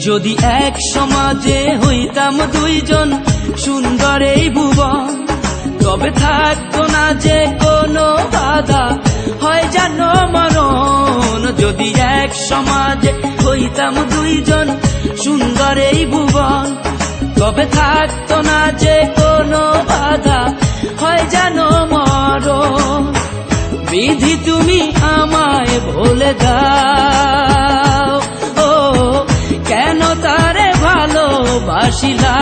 যদি এক সমাজে হইতাম দুইজন সুন্দর এই ভুবন, তবে থাকতো না যে কোনো বাধা, হয় জানো মরণ। যদি এক সমাজে হইতাম দুইজন সুন্দর এই ভুবন, তবে থাকতো না যে কোনো বাধা, হয় জানো মরণ। বিধি তুমি আমায় ভুলে দাও, ও কেন তারে ভালোবাসিলাম।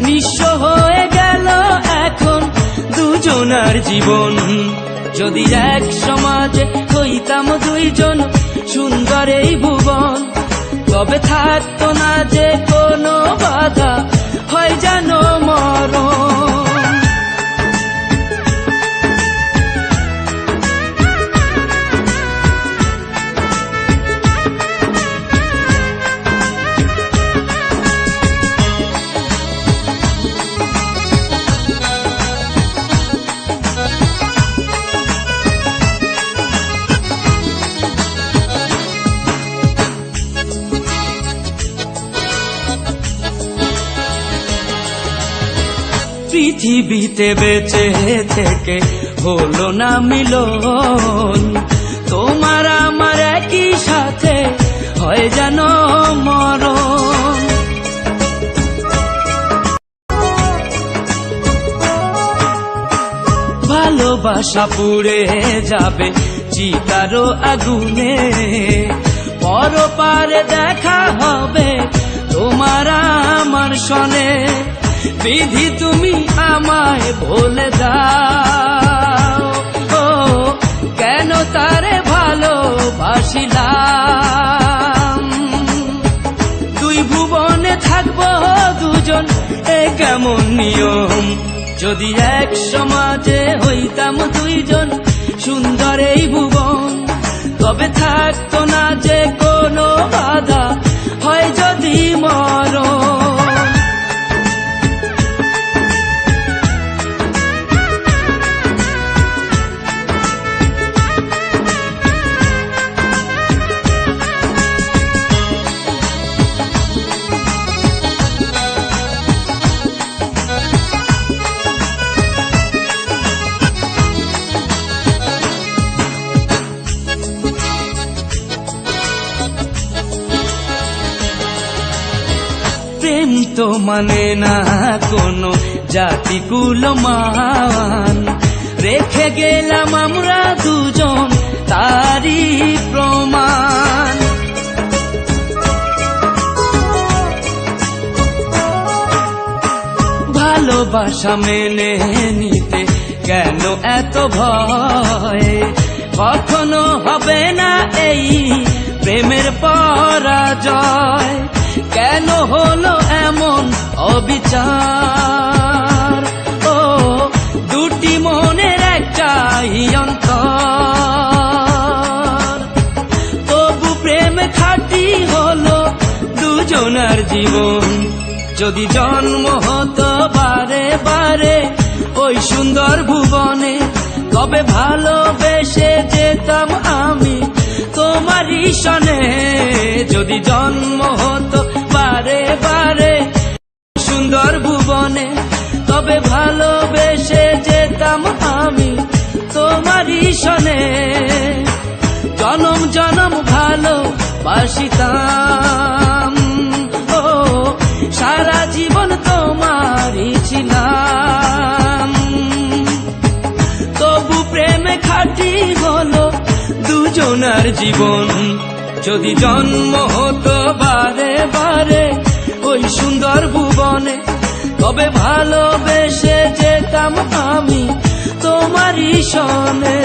নিঃস্ব হয়ে গেল এখন দুজনার জীবন। যদি এক সমাজে হইতাম দুইজন সুন্দর এই ভুবন, তবে থাকতো না যে কোনো বাধা, হয় জানো মরণ। পৃথিবীতে বেঁচে থেকে হলো না মিলন, তোমার আমার একই সাথে হয় যেন মরণ। ভালোবাসা পুড়ে যাবে চিতারো আগুনে, পরপারে দেখা হবে তোমার আমার সনে। বিধি তুমি আমায় ভুলে দাও, ও কেন তারে ভালোবাসিলাম। দুই ভুবনে থাকবো দুজন, এ কেমন নিয়ম। যদি এক সমাজে হইতাম দুইজন সুন্দর এই ভুবন, তবে থাকতো না যে কোনো বাধা, হয় যদি মরণ। প্রেম তো মানে না কোনো জাতি কুলমান, রেখে গেলাম আমরা দুজন তারই প্রমাণ। ভালোবাসা মেনে নিতে কেন এত ভয়, কখনো হবে না এই প্রেমের পরাজয়। কেন হলো এমন অবিচার, ও দুটি মনের একটাই অন্তর। তবু প্রেম খাঁটি হলো দুজনার জীবন। যদি জন্ম হতো বারে বারে ওই সুন্দর ভুবনে, তবে ভালোবেসে যেতাম আমি তোমারই সনে। যদি জন্ম হতো বারে বারে সুন্দর ভুবনে, তবে ভালোবেসে যেতাম আমি তোমারই সনে। জনম জনম ভালোবাসিতাম, ও সারা জীবন তোমারই ছিলাম। তবু প্রেমে খাঁটি হলো দুজনার জীবন। যদি জন্ম হতো বারে বারে ওই সুন্দর ভুবনে, তবে ভালোবেসে যেতাম আমি তোমারই সনে।